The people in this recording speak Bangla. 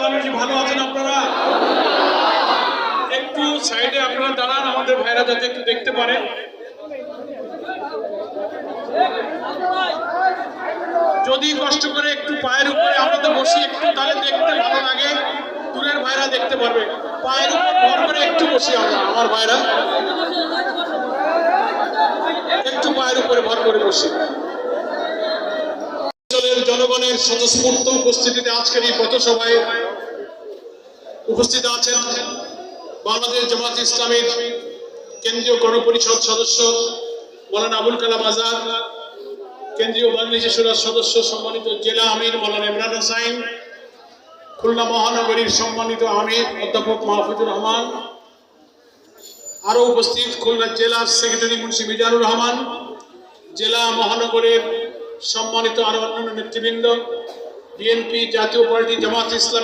আলমী ভালো আছেন আপনারা? একটু সাইডে আপনারা দাঁড়ান, আমাদের ভাইরা যাতে একটু দেখতে পারে। যদি কষ্ট করে একটু পায়ের উপরে আমরা তো বসি একটু, তাহলে দেখতে ভালো লাগে, দূরের ভাইরা দেখতে পারবে। পায়ের উপর ভর করে একটু বসি আমরা, আমার ভাইরা একটু পায়ের উপরে ভর করে বসি। জনগণের স্বতঃস্ফূর্ত উপস্থিতিতে আজকের এই পথসভায় উপস্থিত আছেন বাংলাদেশ জামাত ইসলামীর কেন্দ্রীয় গণপরিষদ সদস্য মৌলানা আবুল কালাম আজাদ, কেন্দ্রীয় বাংলাদেশ সুরার সদস্য সম্মানিত জেলা আমির মৌলানা ইমরান হোসাইন, খুলনা মহানগরীর সম্মানিত আমির অধ্যাপক মাহফুজুর রহমান, আরো উপস্থিত খুলনা জেলার সেক্রেটারি মুন্সি মিজানুর রহমান, জেলা মহানগরের সম্মানিত আরো অন্যান্য নেতৃবৃন্দ, বিএনপি, জাতীয় পার্টি, জামাত ইসলামী